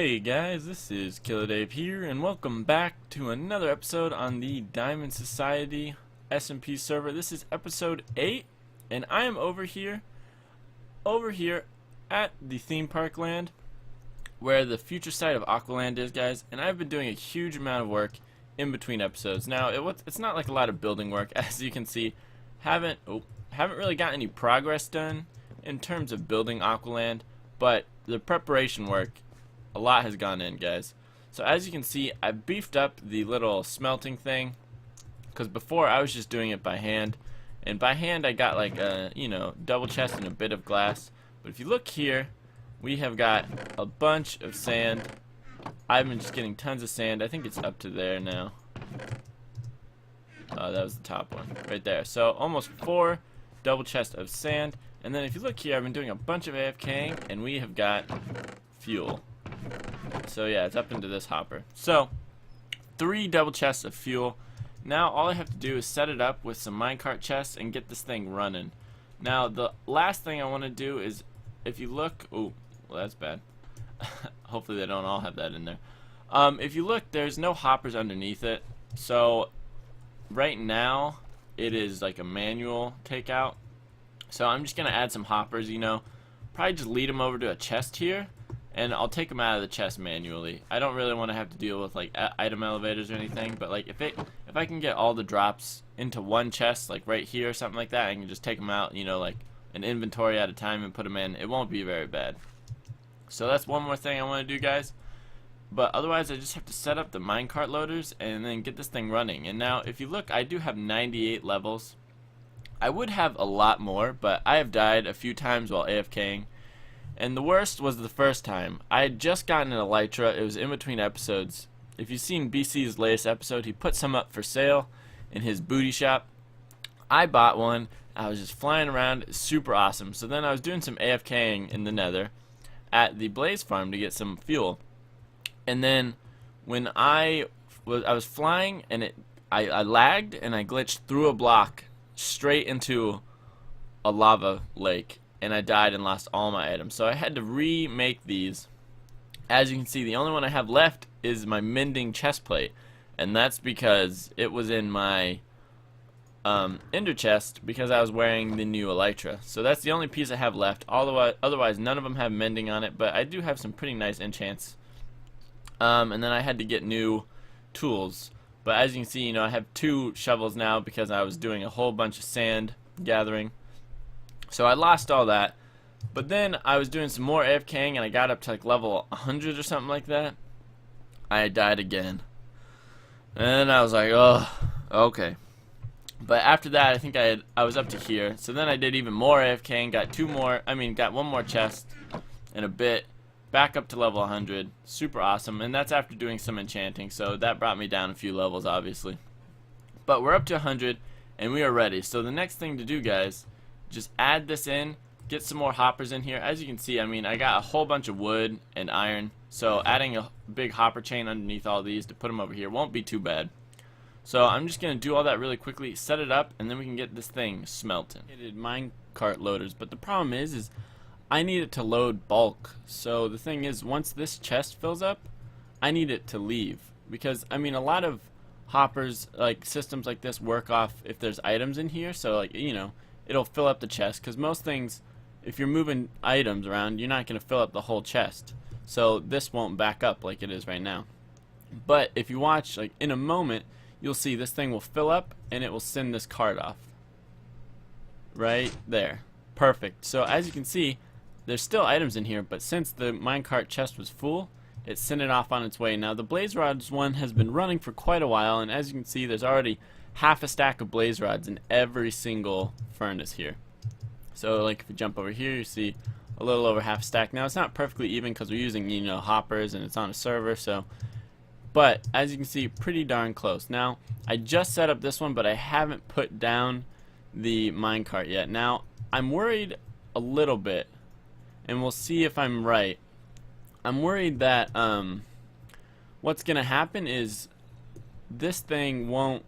Hey guys, this is Killer Dave here, and welcome back to another episode on the Diamond Society SMP server. This is episode 8, and I am over here at the theme park land, where the future site of Aqualand is, guys. And I've been doing a huge amount of work in between episodes. Now, it's not like a lot of building work, as you can see. Haven't really got any progress done in terms of building Aqualand, but the preparation work, a lot has gone in, guys. So as you can see, I beefed up the little smelting thing, because before I was just doing it by hand, and by hand I got like a double chest and a bit of glass. But if you look here, we have got a bunch of sand. I've been just getting tons of sand. I think it's up to there now. That was the top one right there. So almost 4 double chests of sand. And then if you look here, I've been doing a bunch of AFKing, and we have got fuel. So yeah, it's up into this hopper. So 3 double chests of fuel. Now all I have to do is set it up with some minecart chests and get this thing running. Now the last thing I want to do is, if you look, oh, well that's bad. Hopefully they don't all have that in there. If you look, there's no hoppers underneath it. So right now it is like a manual takeout. So I'm just gonna add some hoppers, probably just lead them over to a chest here, and I'll take them out of the chest manually. I don't really want to have to deal with like item elevators or anything, but like if I can get all the drops into one chest, like right here or something like that, I can just take them out, like an inventory at a time and put them in. It won't be very bad. So that's one more thing I want to do, guys. But otherwise, I just have to set up the minecart loaders and then get this thing running. And now, if you look, I do have 98 levels. I would have a lot more, but I have died a few times while AFKing. And the worst was the first time. I had just gotten an elytra. It was in between episodes. If you've seen BC's latest episode, he put some up for sale in his booty shop. I bought one. I was just flying around. Super awesome. So then I was doing some AFKing in the nether at the blaze farm to get some fuel. And then when I was flying, and I lagged and I glitched through a block straight into a lava lake, and I died and lost all my items. So I had to remake these. As you can see, the only one I have left is my mending chest plate, and that's because it was in my ender chest because I was wearing the new elytra. So that's the only piece I have left. Otherwise none of them have mending on it, but I do have some pretty nice enchants. And then I had to get new tools. But as you can see, I have 2 shovels now because I was doing a whole bunch of sand gathering. So I lost all that. But then I was doing some more AFKing, and I got up to like level 100 or something like that. I died again. And I was like, oh, okay. But after that, I think I was up to here. So then I did even more AFKing, got one more chest and a bit. Back up to level 100, super awesome, and that's after doing some enchanting, so that brought me down a few levels, obviously. But we're up to 100, and we are ready. So the next thing to do, guys, just add this in, get some more hoppers in here. As you can see, I got a whole bunch of wood and iron, so adding a big hopper chain underneath all these to put them over here won't be too bad. So I'm just going to do all that really quickly, set it up, and then we can get this thing smelting. I did minecart loaders, but the problem is I need it to load bulk. So the thing is, once this chest fills up, I need it to leave, because a lot of hoppers, like systems like this, work off if there's items in here. So like it'll fill up the chest, because most things, if you're moving items around, you're not going to fill up the whole chest. So this won't back up like it is right now. But if you watch, like in a moment, you'll see this thing will fill up and it will send this cart off right there. Perfect. So as you can see, there's still items in here, but since the minecart chest was full, it sent it off on its way. Now the blaze rods one has been running for quite a while, and as you can see, there's already half a stack of blaze rods in every single furnace here. So like if you jump over here, you see a little over half a stack. Now it's not perfectly even because we're using hoppers and it's on a server, so, but as you can see, pretty darn close. Now I just set up this one, but I haven't put down the minecart yet. Now I'm worried a little bit, and we'll see if I'm right. I'm worried that what's gonna happen is this thing won't.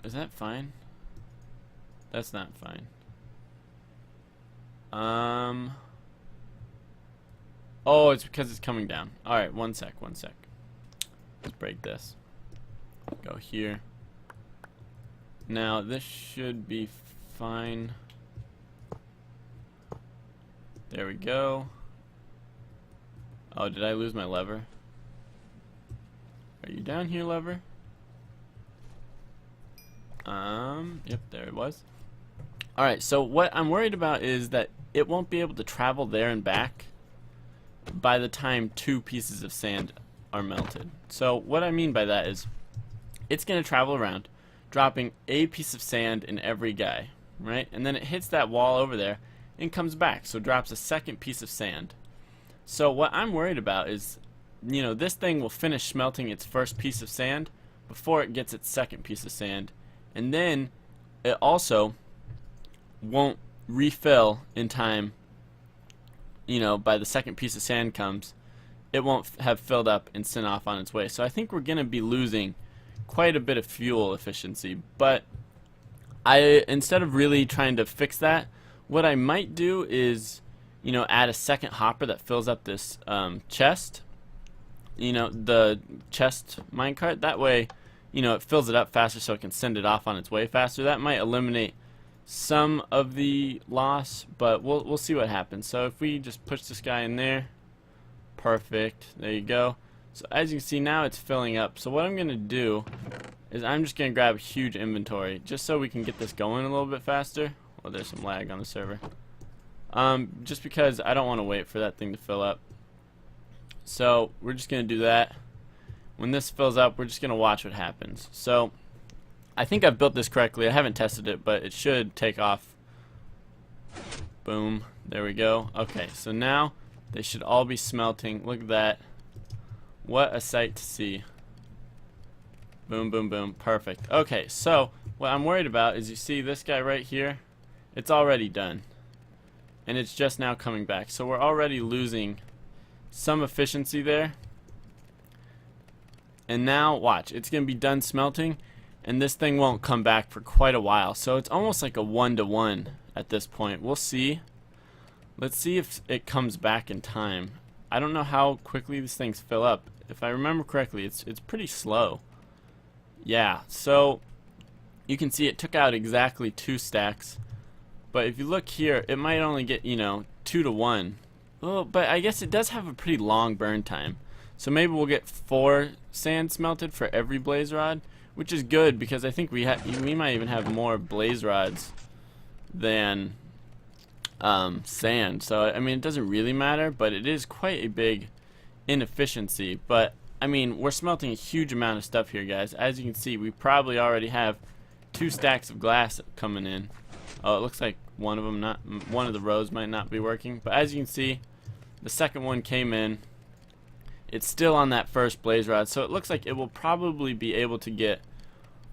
Is that fine? That's not fine. Oh, it's because it's coming down. Alright, one sec. Let's break this. Go here. Now, this should be fine. There we go. Oh, did I lose my lever? Are you down here, lever? Yep, there it was. Alright, so what I'm worried about is that it won't be able to travel there and back by the time 2 pieces of sand are melted. So what I mean by that is it's going to travel around, dropping a piece of sand in every guy, right? And then it hits that wall over there and comes back, so drops a second piece of sand. So what I'm worried about is, you know, this thing will finish smelting its first piece of sand before it gets its second piece of sand, and then it also won't refill in time. You know, by the second piece of sand comes, it won't have filled up and sent off on its way. So I think we're going to be losing quite a bit of fuel efficiency. But instead of really trying to fix that, what I might do is, you know, add a second hopper that fills up this chest. You know, the chest minecart. That way, you know, it fills it up faster so it can send it off on its way faster. That might eliminate some of the loss, but we'll see what happens. So if we just push this guy in there, perfect, there you go. So as you can see, now it's filling up. So what I'm gonna do is I'm just gonna grab a huge inventory just so we can get this going a little bit faster. Well, there's some lag on the server, just because I don't want to wait for that thing to fill up. So we're just gonna do that. When this fills up, we're just gonna watch what happens. So I think I've built this correctly. I haven't tested it, but it should take off. Boom. There we go. Okay, so now they should all be smelting. Look at that. What a sight to see. Boom, boom, boom. Perfect. Okay, so what I'm worried about is, you see this guy right here? It's already done. And it's just now coming back. So we're already losing some efficiency there. And now, watch. It's going to be done smelting, and this thing won't come back for quite a while. So it's almost like a 1-to-1 at this point. We'll see. Let's see if it comes back in time. I don't know how quickly these things fill up. If I remember correctly, it's pretty slow. Yeah, so you can see it took out exactly 2 stacks. But if you look here, it might only get, you know, 2-to-1. Well, but I guess it does have a pretty long burn time. So maybe we'll get 4 sand smelted for every blaze rod, which is good because I think we might even have more blaze rods than sand. So I mean, it doesn't really matter, but it is quite a big inefficiency. But I mean, we're smelting a huge amount of stuff here, guys. As you can see, we probably already have 2 stacks of glass coming in. Oh, it looks like one of the rows might not be working, but as you can see, the second one came in. It's still on that first blaze rod, so it looks like it will probably be able to get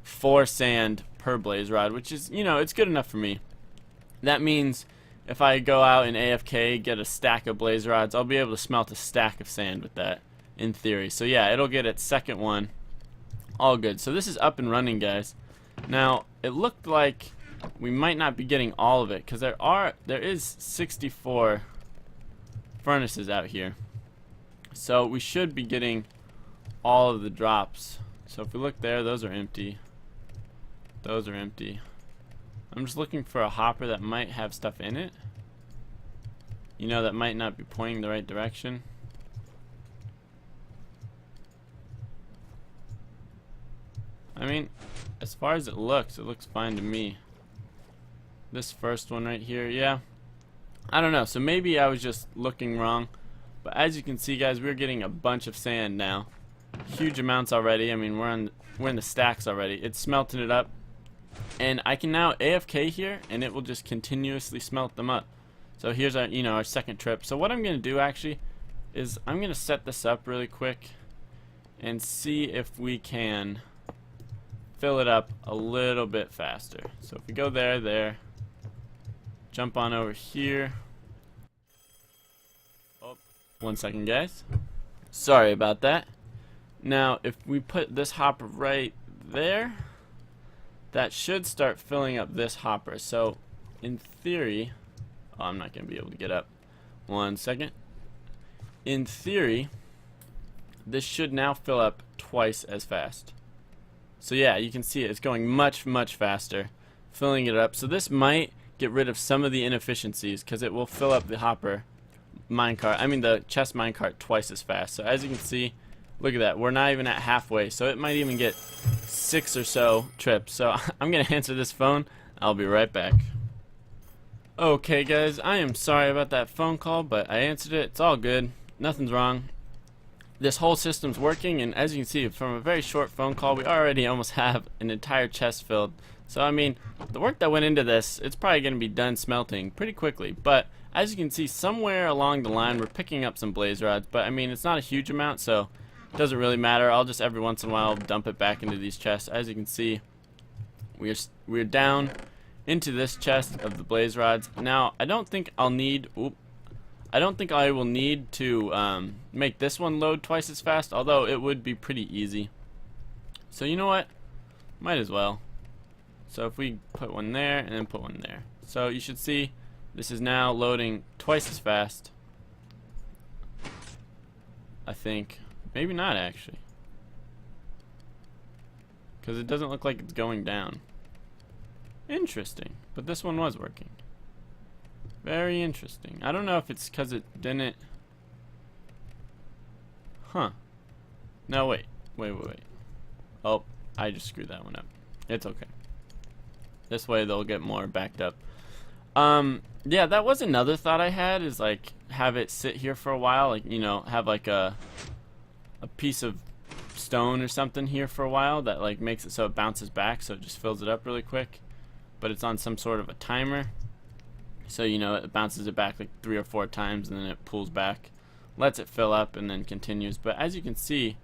4 sand per blaze rod, which is, you know, it's good enough for me. That means if I go out and AFK, get a stack of blaze rods, I'll be able to smelt a stack of sand with that, in theory. So yeah, it'll get its second one. All good. So this is up and running, guys. Now, it looked like we might not be getting all of it, because there is 64 furnaces out here. So we should be getting all of the drops. So if we look there, those are empty. Those are empty. I'm just looking for a hopper that might have stuff in it. You know, that might not be pointing the right direction. I mean, as far as it looks fine to me. This first one right here, yeah. I don't know, so maybe I was just looking wrong. But as you can see, guys, we're getting a bunch of sand now. Huge amounts already. I mean, we're in the stacks already. It's smelting it up. And I can now AFK here, and it will just continuously smelt them up. So here's our, you know, our second trip. So what I'm going to do actually is I'm going to set this up really quick and see if we can fill it up a little bit faster. So if we go there, jump on over here. Oh, 1 second, guys. Sorry about that. Now, if we put this hopper right there, that should start filling up this hopper. So, in theory, oh, I'm not going to be able to get up. 1 second. in theory, this should now fill up twice as fast. So yeah, you can see it's going much, much faster, filling it up. So this might get rid of some of the inefficiencies because it will fill up the hopper minecart, the chest minecart twice as fast. So as you can see, look at that, we're not even at halfway, so it might even get 6 or so trips. So I'm gonna answer this phone. I'll be right back. Okay guys, I am sorry about that phone call, but I answered it. It's all good, nothing's wrong. This whole system's working, and as you can see from a very short phone call, we already almost have an entire chest filled. So the work that went into this, it's probably going to be done smelting pretty quickly. But as you can see, somewhere along the line we're picking up some blaze rods, but it's not a huge amount, so it doesn't really matter. I'll just every once in a while dump it back into these chests. As you can see, we're down into this chest of the blaze rods. Now I don't think I will need to make this one load twice as fast, although it would be pretty easy. So you know what? Might as well. So if we put one there and then put one there. So you should see this is now loading twice as fast. I think. Maybe not actually. Because it doesn't look like it's going down. Interesting. But this one was working. Very interesting. I don't know if it's because it didn't... Huh. No, wait. Wait. Oh, I just screwed that one up. It's okay. This way they'll get more backed up. Yeah, that was another thought I had, is like have it sit here for a while, like, have like a piece of stone or something here for a while that like makes it so it bounces back, so it just fills it up really quick. But it's on some sort of a timer. So it bounces it back like 3 or 4 times and then it pulls back, lets it fill up, and then continues. But as you can see,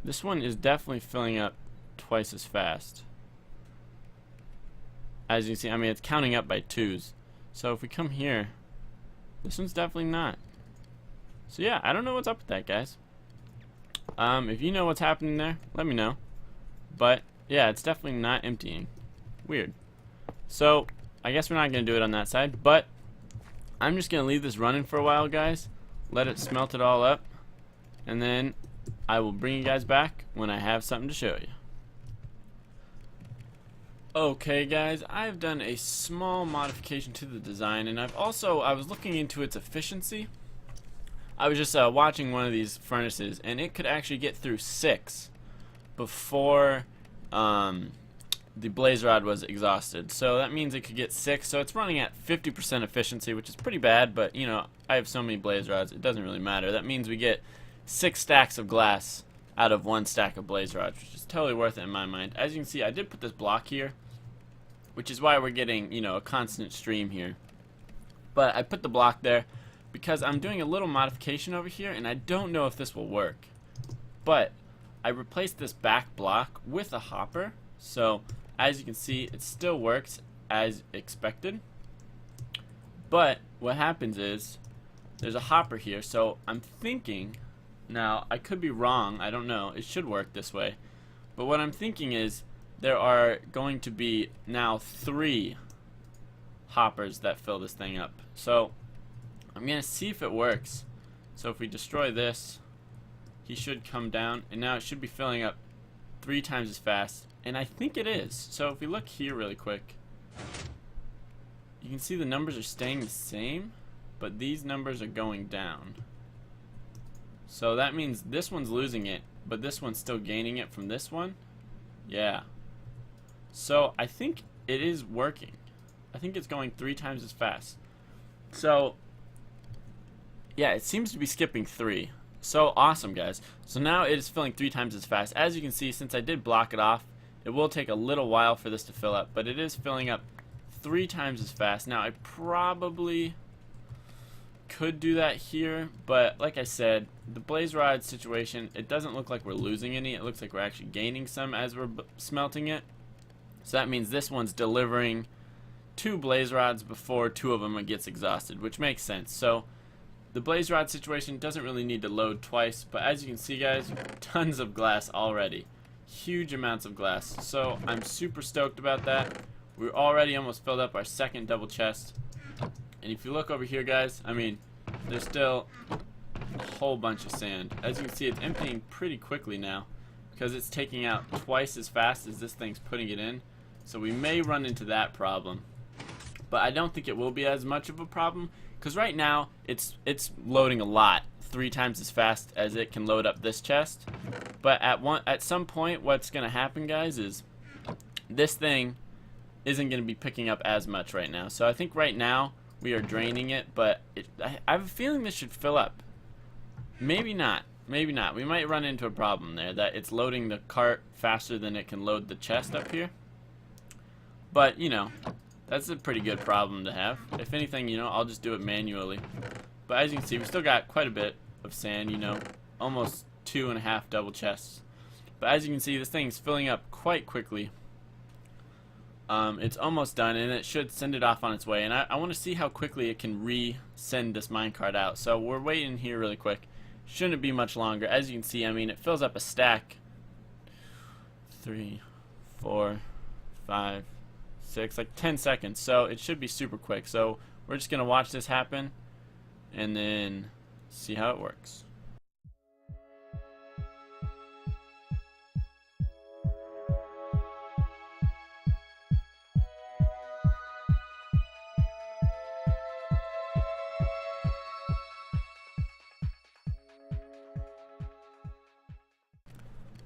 this one is definitely filling up twice as fast. As you can see, it's counting up by 2s. So if we come here, this one's definitely not. So yeah, I don't know what's up with that, guys. If you know what's happening there, let me know. But yeah, it's definitely not emptying. Weird. So I guess we're not going to do it on that side, but I'm just going to leave this running for a while, guys. Let it smelt it all up, and then I will bring you guys back when I have something to show you. Okay guys, I've done a small modification to the design, and I was looking into its efficiency. I was just watching one of these furnaces, and it could actually get through 6 before the blaze rod was exhausted. So that means it could get 6, so it's running at 50% efficiency, which is pretty bad, but I have so many blaze rods, it doesn't really matter. That means we get 6 stacks of glass out of 1 stack of blaze rods, which is totally worth it in my mind. As you can see, I did put this block here, which is why we're getting, a constant stream here. But I put the block there because I'm doing a little modification over here, and I don't know if this will work. But I replaced this back block with a hopper, so as you can see, it still works as expected. But what happens is there's a hopper here, so I'm thinking, now I could be wrong, I don't know, it should work this way, but what I'm thinking is there are going to be now 3 hoppers that fill this thing up. So I'm gonna see if it works. So if we destroy this, he should come down, and now it should be filling up 3 times as fast, and I think it is. So if we look here really quick, you can see the numbers are staying the same, but these numbers are going down. So that means this one's losing it, but this one's still gaining it from this one. Yeah. So I think it is working. I think it's going 3 times as fast. So yeah, it seems to be skipping 3. So awesome, guys. So now it is filling 3 times as fast. As you can see, since I did block it off, it will take a little while for this to fill up, but it is filling up 3 times as fast. Now I probably could do that here, but like I said, the blaze rod situation, it doesn't look like we're losing any. It looks like we're actually gaining some as we're smelting it. So that means this one's delivering 2 blaze rods before 2 of them gets exhausted, which makes sense. So the blaze rod situation doesn't really need to load twice, but as you can see, guys, tons of glass already. Huge amounts of glass. So I'm super stoked about that. We're already almost filled up our 2nd double chest. And if you look over here, guys, there's still a whole bunch of sand. As you can see, it's emptying pretty quickly now because it's taking out twice as fast as this thing's putting it in. So we may run into that problem. But I don't think it will be as much of a problem because right now it's loading a lot, 3 times as fast as it can load up this chest. But at some point, what's going to happen, guys, is this thing isn't going to be picking up as much right now. So I think right now we are draining it, but I have a feeling this should fill up. Maybe not. Maybe not. We might run into a problem there that it's loading the cart faster than it can load the chest up here. But, you know, that's a pretty good problem to have. If anything, you know, I'll just do it manually. But as you can see, we still got quite a bit of sand, you know, almost 2.5 double chests. But as you can see, this thing's filling up quite quickly. It's almost done, and it should send it off on its way. And I want to see how quickly it can re-send this minecart out. So we're waiting here really quick. Shouldn't be much longer. As you can see, I mean, it fills up a stack. 3, 4, 5, 6, like 10 seconds. So it should be super quick. So we're just going to watch this happen and then see how it works.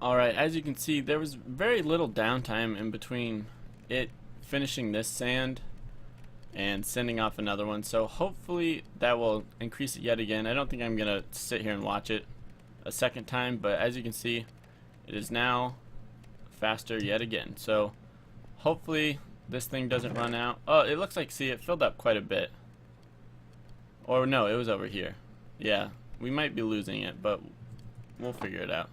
Alright, as you can see, there was very little downtime in between it finishing this sand and sending off another one, so hopefully that will increase it yet again. I don't think I'm going to sit here and watch it a second time, but as you can see, it is now faster yet again. So hopefully this thing doesn't run out. Oh, it looks like, see, it filled up quite a bit. Or no, it was over here. Yeah, we might be losing it, but we'll figure it out.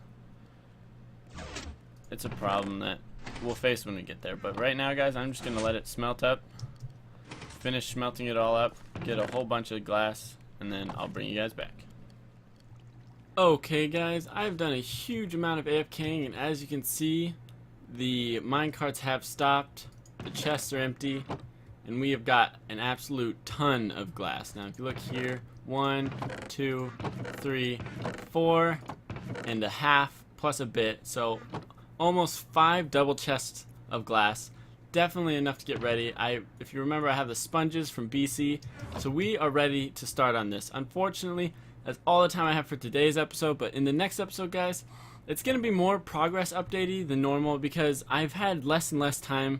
It's a problem that we'll face when we get there. But right now, guys, I'm just going to let it smelt up. Finish smelting it all up. Get a whole bunch of glass. And then I'll bring you guys back. Okay, guys. I've done a huge amount of AFKing. And as you can see, the minecarts have stopped. The chests are empty. And we have got an absolute ton of glass. Now, if you look here, 1, 2, 3, 4.5 plus a bit. So almost 5 double chests of glass. Definitely enough to get ready. If you remember, I have the sponges from BC, so we are ready to start on this. Unfortunately, that's all the time I have for today's episode, but in the next episode, guys, it's going to be more progress updatey than normal because I've had less and less time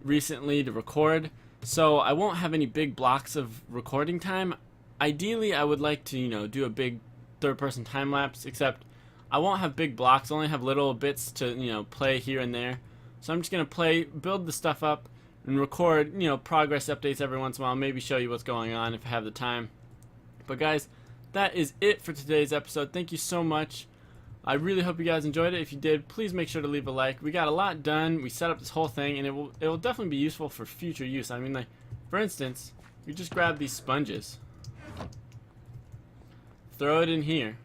recently to record, so I won't have any big blocks of recording time. Ideally, I would like to, you know, do a big third-person time lapse, except I won't have big blocks. I only have little bits to, you know, play here and there. So I'm just going to build the stuff up and record, you know, progress updates every once in a while. Maybe show you what's going on if I have the time. But guys, that is it for today's episode. Thank you so much. I really hope you guys enjoyed it. If you did, please make sure to leave a like. We got a lot done. We set up this whole thing, and it will definitely be useful for future use. I mean, like, for instance, you just grab these sponges, throw it in here.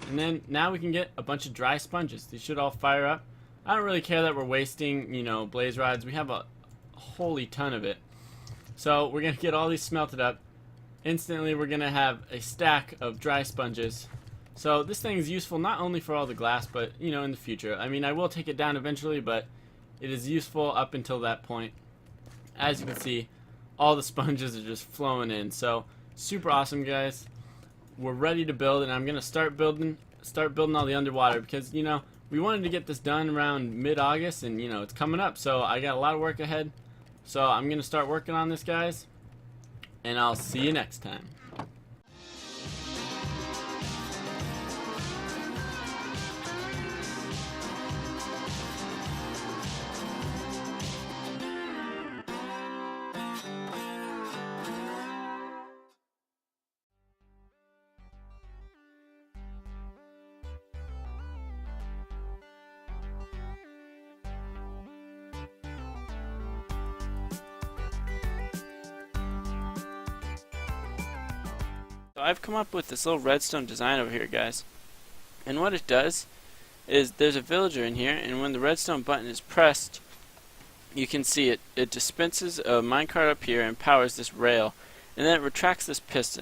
And then now we can get a bunch of dry sponges. These should all fire up. I don't really care that we're wasting, you know, blaze rods. We have a holy ton of it. So we're going to get all these smelted up. Instantly we're going to have a stack of dry sponges. So this thing is useful not only for all the glass, but, you know, in the future. I mean, I will take it down eventually, but it is useful up until that point. As you can see, all the sponges are just flowing in. So super awesome, guys. We're ready to build, and I'm gonna start building all the underwater because, you know, we wanted to get this done around mid-August, and, you know, it's coming up, so I got a lot of work ahead. So I'm gonna start working on this, guys, and I'll see you next time. So I've come up with this little redstone design over here, guys. And what it does is there's a villager in here, and when the redstone button is pressed, you can see it dispenses a minecart up here and powers this rail. and then it retracts this piston.